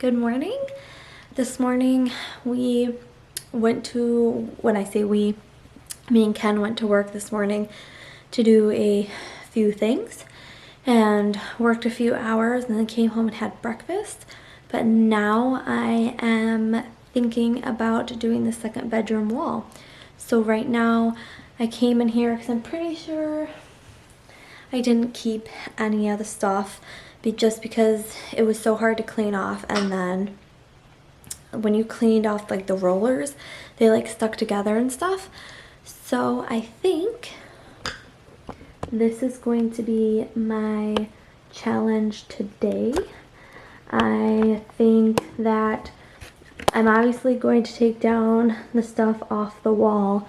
Good morning. This morning we went to, when I say we, me and Ken went to work this morning to do a few things and worked a few hours and then came home and had breakfast. But now I am thinking about doing the second bedroom wall. So right now I came in here because I'm pretty sure I didn't keep any of the stuff just because it was so hard to clean off, and then when you cleaned off like the rollers, they like stuck together and stuff. So I think this is going to be my challenge today. I think that I'm obviously going to take down the stuff off the wall,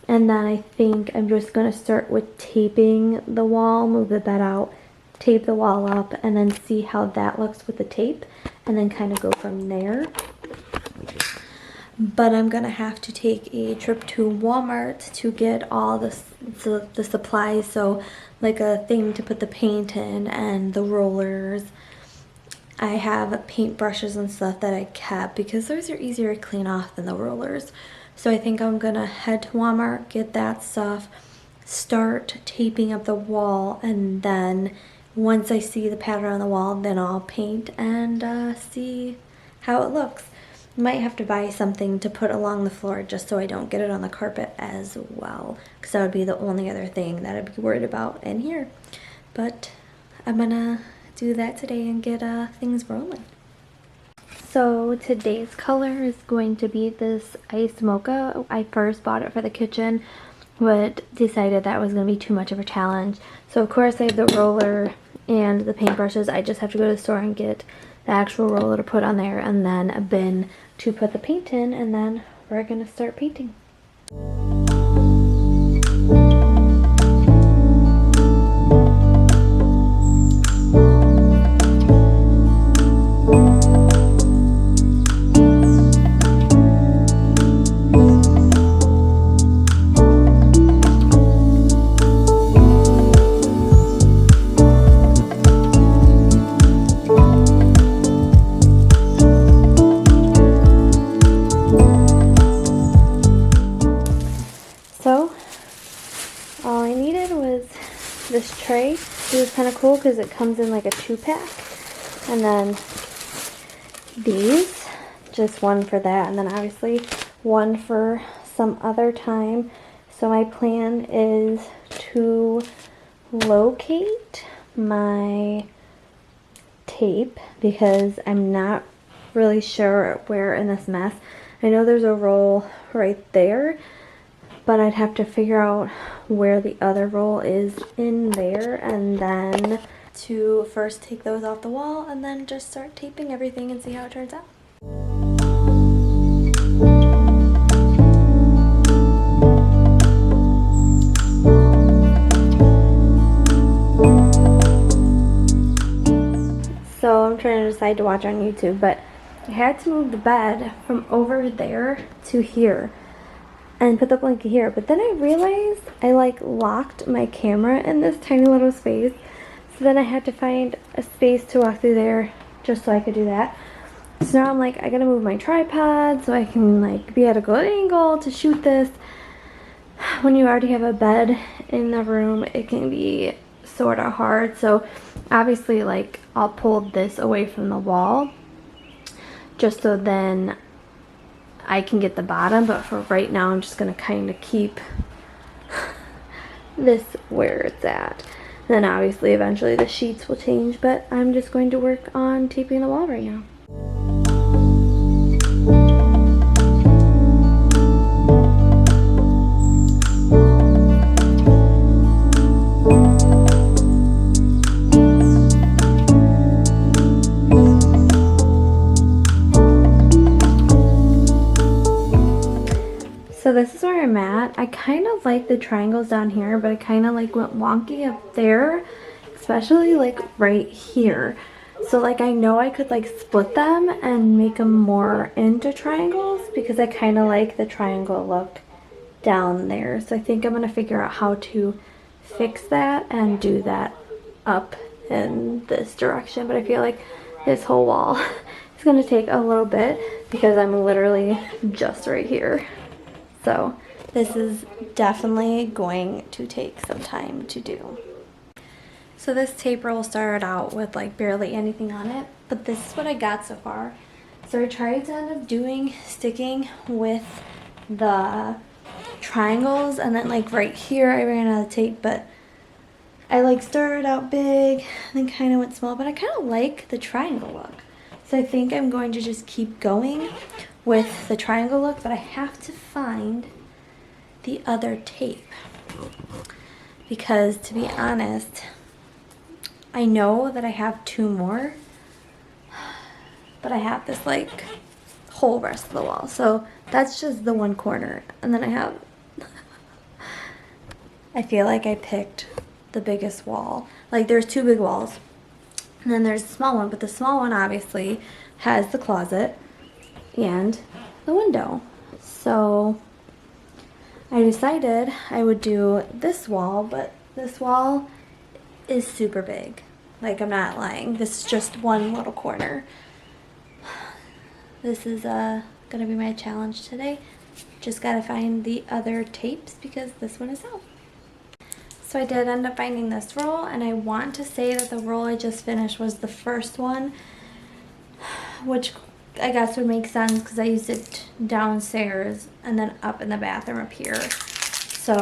and then I think I'm just going to start with taping the wall, move the bed out, tape the wall up, and then see how that looks with the tape, and then kind of go from there. But I'm gonna have to take a trip to Walmart to get all the supplies, so like a thing to put the paint in and the rollers. I have paint brushes and stuff that I kept because those are easier to clean off than the rollers. So I think I'm gonna head to Walmart, get that stuff, start taping up the wall, and then once I see the pattern on the wall, then I'll paint and see how it looks. Might have to buy something to put along the floor just so I don't get it on the carpet as well, because that would be the only other thing that I'd be worried about in here. But I'm gonna do that today and get things rolling. So today's color is going to be this Ice Mocha. I first bought it for the kitchen, but decided that was going to be too much of a challenge. So of course I have the roller and the paintbrushes. I just have to go to the store and get the actual roller to put on there, and then a bin to put the paint in, and then we're going to start painting. So all I needed was this tray. It was kind of cool because it comes in like a 2-pack, and then these, just one for that, and then obviously one for some other time. So my plan is to locate my tape because I'm not really sure where in this mess. I know there's a roll right there, but I'd have to figure out where the other roll is in there, and then to first take those off the wall and then just start taping everything and see how it turns out. So I'm trying to decide to watch on YouTube, but I had to move the bed from over there to here and put the blanket here, but then I realized I like locked my camera in this tiny little space, so then I had to find a space to walk through there just so I could do that. So now I'm like, I gotta move my tripod so I can like be at a good angle to shoot this. When you already have a bed in the room, it can be sort of hard. So obviously like I'll pull this away from the wall just so then I can get the bottom, but for right now I'm just going to kind of keep this where it's at. Then obviously eventually the sheets will change, but I'm just going to work on taping the wall right now. So this is where I'm at. I kind of like the triangles down here, but I kind of like went wonky up there, especially like right here. So like I know I could like split them and make them more into triangles because I kind of like the triangle look down there. So I think I'm going to figure out how to fix that and do that up in this direction. But I feel like this whole wall It's gonna take a little bit because I'm literally just right here. So this is definitely going to take some time to do. So this tape roll started out with like barely anything on it, but this is what I got so far. So I tried to end up sticking with the triangles, and then like right here I ran out of tape, but I like started out big and then kind of went small, but I kind of like the triangle look. So I think I'm going to just keep going with the triangle look, but I have to find the other tape because, to be honest, I know that I have 2 more, but I have this like whole rest of the wall. So that's just the one corner. And then I have, I feel like I picked the biggest wall. Like there's 2 big walls and then there's a small one, but the small one obviously has the closet and the window. So I decided I would do this wall, but this wall is super big. Like, I'm not lying. This is just one little corner. This is gonna be my challenge today. Just gotta find the other tapes because this one is out. So I did end up finding this roll, and I want to say that the roll I just finished was the first one, which I guess would make sense because I used it downstairs and then up in the bathroom up here. So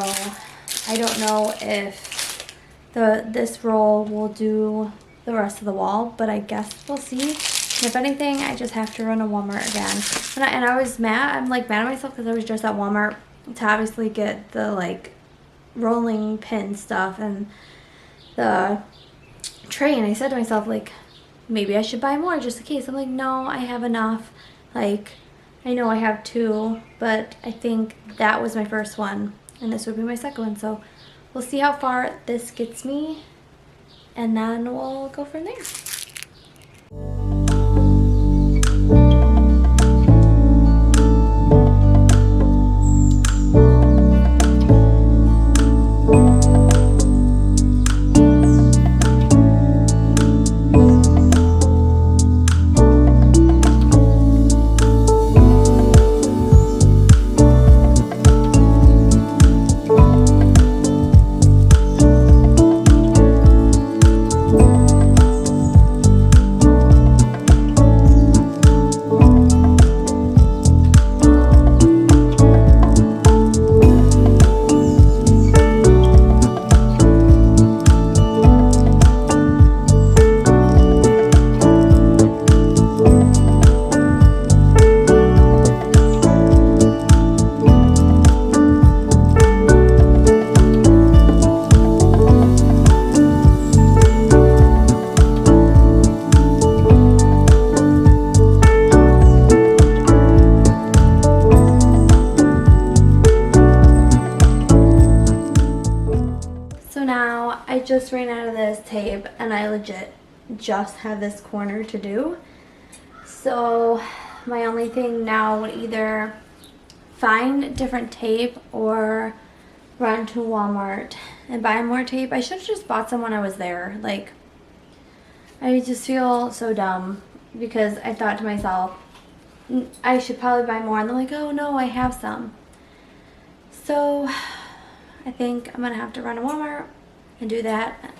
I don't know if this roll will do the rest of the wall, but I guess we'll see. If anything, I just have to run to Walmart again. And I was mad. I'm like mad at myself because I was just at Walmart to obviously get the like rolling pin stuff and the tray, and I said to myself like, maybe I should buy more just in case. I'm like, no, I have enough. Like, I know I have 2, but I think that was my first one and this would be my second one. So we'll see how far this gets me and then we'll go from there. I just ran out of this tape and I legit just have this corner to do. So my only thing now would either find different tape or run to Walmart and buy more tape. I should have just bought some when I was there. Like, I just feel so dumb because I thought to myself, I should probably buy more. And they're like, oh no, I have some. So I think I'm gonna have to run to Walmart and do that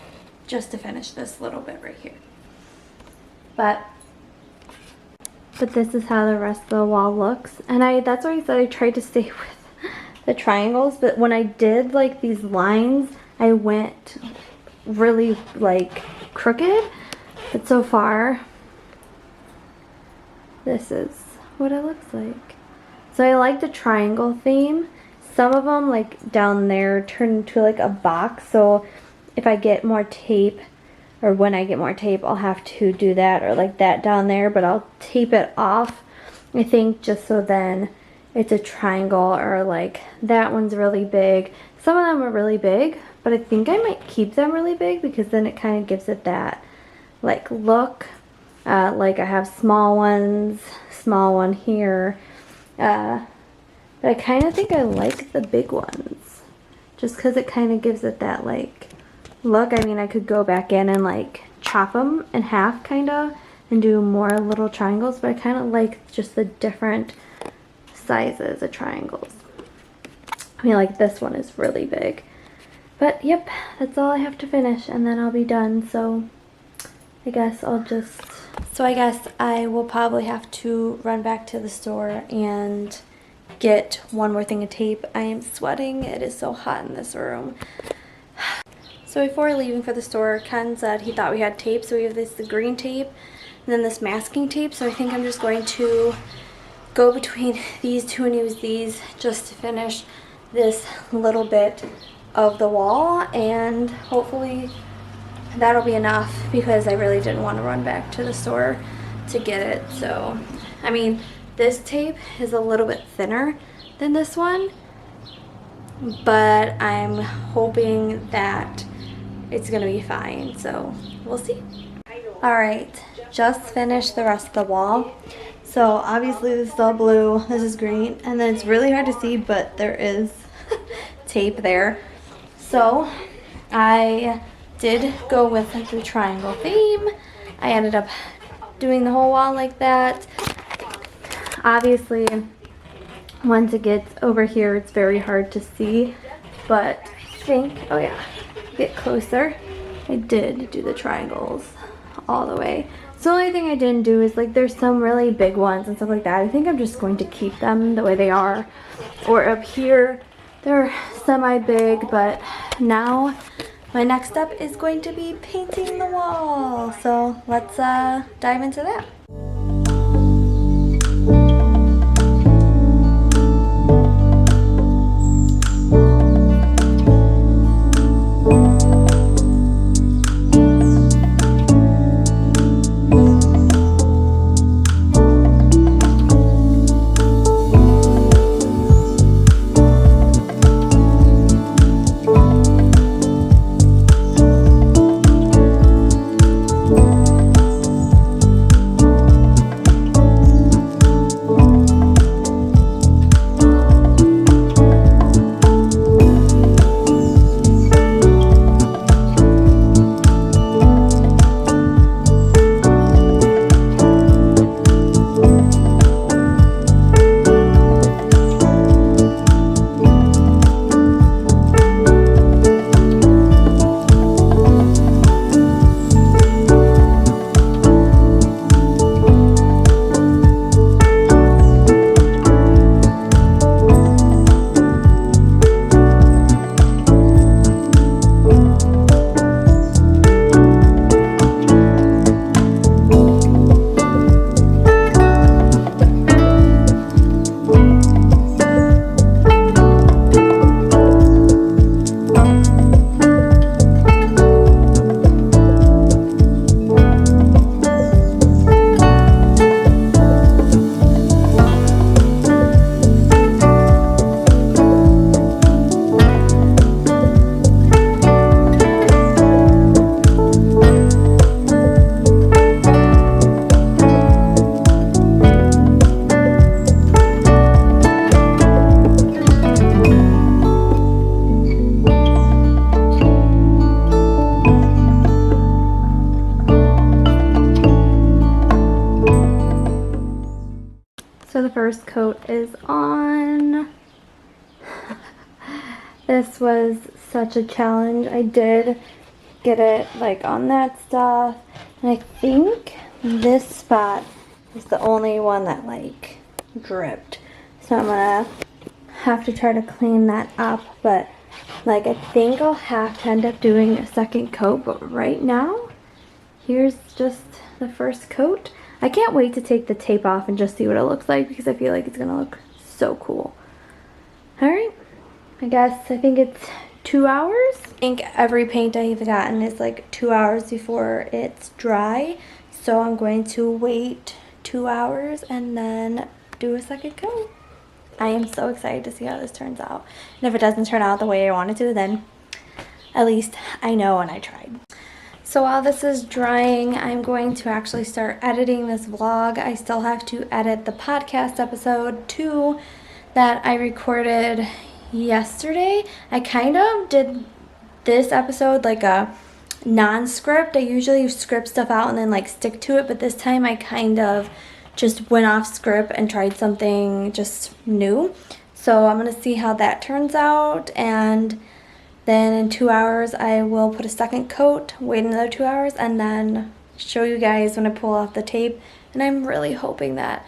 just to finish this little bit right here. But this is how the rest of the wall looks. And that's why I said I tried to stay with the triangles, but when I did like these lines, I went really like crooked. But so far, this is what it looks like. So I like the triangle theme. Some of them, like down there, turn into like a box. So if I get more tape, or when I get more tape, I'll have to do that, or like that down there, but I'll tape it off, I think, just so then it's a triangle, or like that one's really big. Some of them are really big, but I think I might keep them really big because then it kind of gives it that like look. Like I have small ones, small one here, but I kind of think I like the big ones just because it kind of gives it that like look. I mean, I could go back in and like chop them in half kind of and do more little triangles, but I kind of like just the different sizes of triangles. I mean, like this one is really big. But yep, that's all I have to finish and then I'll be done. So I guess I will probably have to run back to the store and get one more thing of tape. I am sweating. It is so hot in this room. So before leaving for the store, Ken said he thought we had tape. So we have the green tape and then this masking tape. So I think I'm just going to go between these two and use these just to finish this little bit of the wall, and hopefully that'll be enough because I really didn't want to run back to the store to get it. So I mean, this tape is a little bit thinner than this one, but I'm hoping that it's gonna be fine, so we'll see. Alright, just finished the rest of the wall. So obviously this is all blue, this is green, and then it's really hard to see, but there is tape there. So I did go with the triangle theme. I ended up doing the whole wall like that. Obviously, once it gets over here, it's very hard to see, but I think, oh yeah, get closer. I did do the triangles all the way. So the only thing I didn't do is, like, there's some really big ones and stuff like that. I think I'm just going to keep them the way they are. Or up here, they're semi-big, but now my next step is going to be painting the wall. So let's dive into that. So the first coat is on. This was such a challenge. I did get it like on that stuff, and I think this spot is the only one that like dripped. So I'm gonna have to try to clean that up, but like I think I'll have to end up doing a second coat, but right now here's just the first coat. I can't wait to take the tape off and just see what it looks like because I feel like it's gonna look so cool. Alright, I think it's 2 hours. I think every paint I've gotten is like 2 hours before it's dry. So I'm going to wait 2 hours and then do a second coat. I am so excited to see how this turns out. And if it doesn't turn out the way I want it to, then at least I know and I tried. So while this is drying, I'm going to actually start editing this vlog. I still have to edit the podcast episode 2 that I recorded yesterday. I kind of did this episode like a non-script. I usually script stuff out and then like stick to it, but this time I kind of just went off script and tried something just new. So I'm gonna see how that turns out, and then in 2 hours I will put a second coat, wait another 2 hours, and then show you guys when I pull off the tape. And I'm really hoping that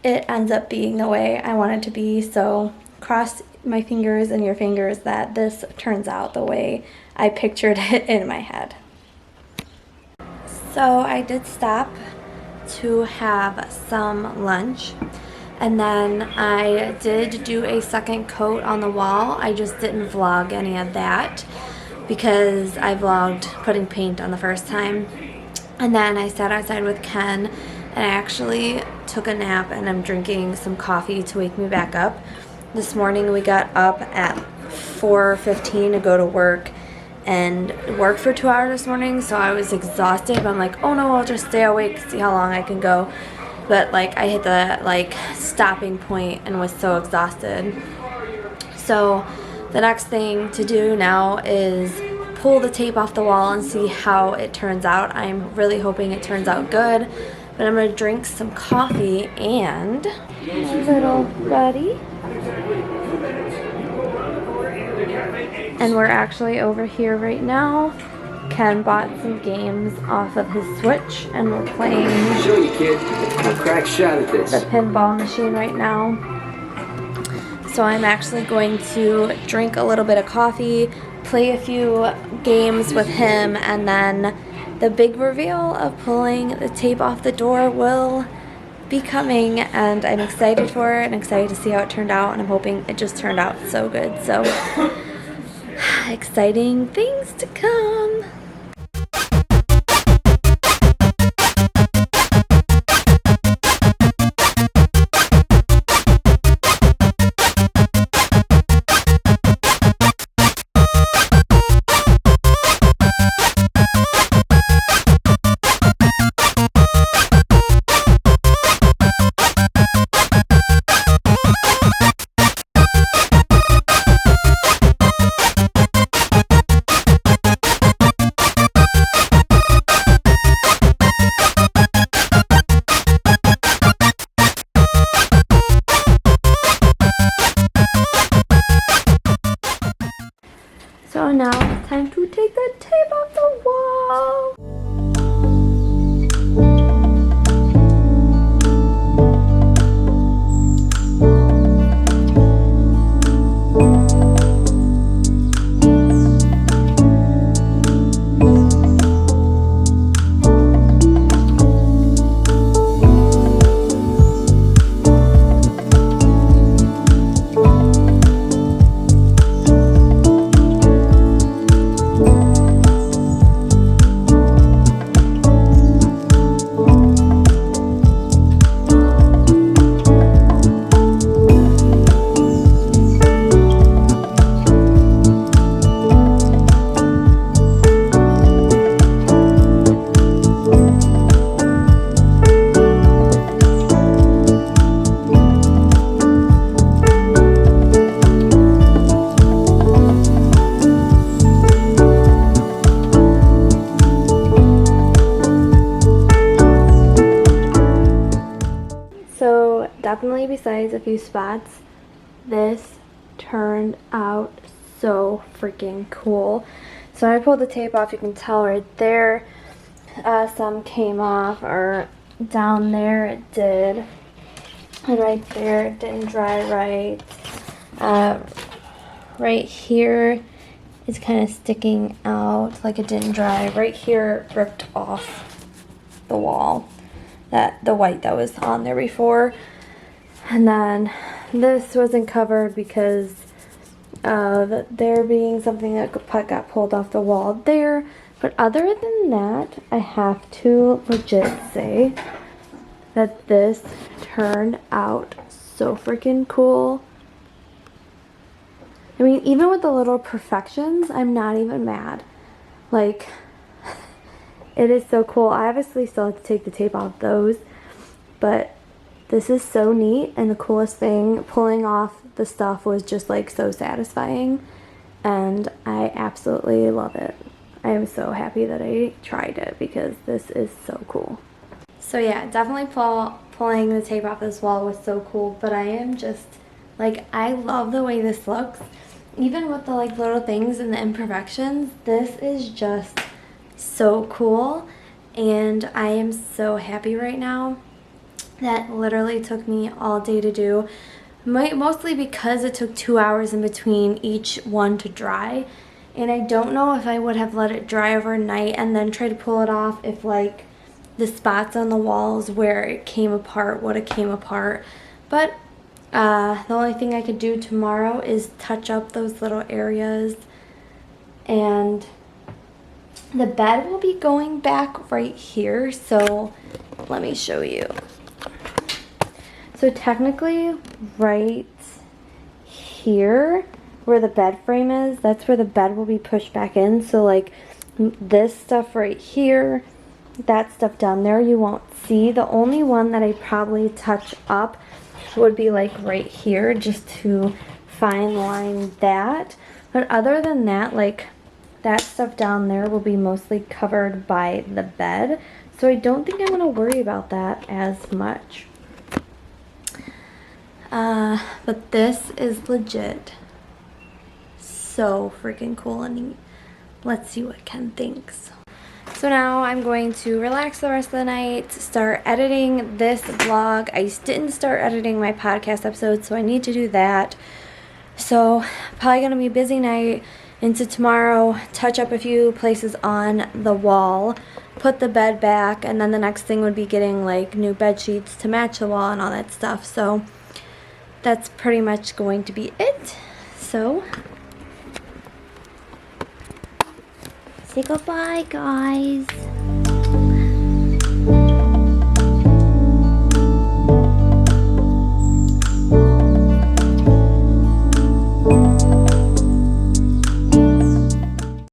it ends up being the way I want it to be. So cross my fingers and your fingers that this turns out the way I pictured it in my head. So I did stop to have some lunch, and then I did do a second coat on the wall. I just didn't vlog any of that because I vlogged putting paint on the first time. And then I sat outside with Ken, and I actually took a nap, and I'm drinking some coffee to wake me back up. This morning we got up at 4:15 to go to work, and worked for 2 hours this morning, so I was exhausted, but I'm like, oh no, I'll just stay awake, see how long I can go. But like I hit the like stopping point and was so exhausted. So the next thing to do now is pull the tape off the wall and see how it turns out. I'm really hoping it turns out good, but I'm gonna drink some coffee and my little buddy. And we're actually over here right now. Ken bought some games off of his Switch, and we're playing Show you, kid. I'm a crack shot at this. the pinball machine right now. So I'm actually going to drink a little bit of coffee, play a few games with him, and then the big reveal of pulling the tape off the door will be coming, and I'm excited for it and excited to see how it turned out, and I'm hoping it just turned out so good. So exciting things to come. So now it's time to take the tape off the wall. Definitely besides a few spots, this turned out so freaking cool. So when I pulled the tape off, you can tell right there some came off, or down there it did, and right there it didn't dry right. Right here is kind of sticking out like it didn't dry. Right here it ripped off the wall, that the white that was on there before. And then this wasn't covered because of there being something that got pulled off the wall there. But other than that, I have to legit say that this turned out so freaking cool. I mean, even with the little perfections, I'm not even mad. Like, it is so cool. I obviously still have to take the tape off those, but this is so neat, and the coolest thing, pulling off the stuff was just like so satisfying, and I absolutely love it. I am so happy that I tried it because this is so cool. So yeah, definitely pulling the tape off this wall was so cool, but I am just, like, I love the way this looks. Even with the, like, little things and the imperfections, this is just so cool, and I am so happy right now. That literally took me all day to do, mostly because it took 2 hours in between each one to dry, and I don't know if I would have let it dry overnight and then try to pull it off if, like, the spots on the walls where it came apart would have came apart. But the only thing I could do tomorrow is touch up those little areas, and the bed will be going back right here, so let me show you. So technically right here where the bed frame is, that's where the bed will be pushed back in. So like this stuff right here, that stuff down there you won't see. The only one that I probably touch up would be like right here, just to fine line that. But other than that, like that stuff down there will be mostly covered by the bed. So I don't think I'm going to worry about that as much. But this is legit so freaking cool and neat. Let's see what Ken thinks. So now I'm going to relax the rest of the night, start editing this vlog. I didn't start editing my podcast episodes, so I need to do that. So probably gonna be a busy night into tomorrow, touch up a few places on the wall, put the bed back, and then the next thing would be getting like new bed sheets to match the wall and all that stuff. So that's pretty much going to be it. So say goodbye, guys.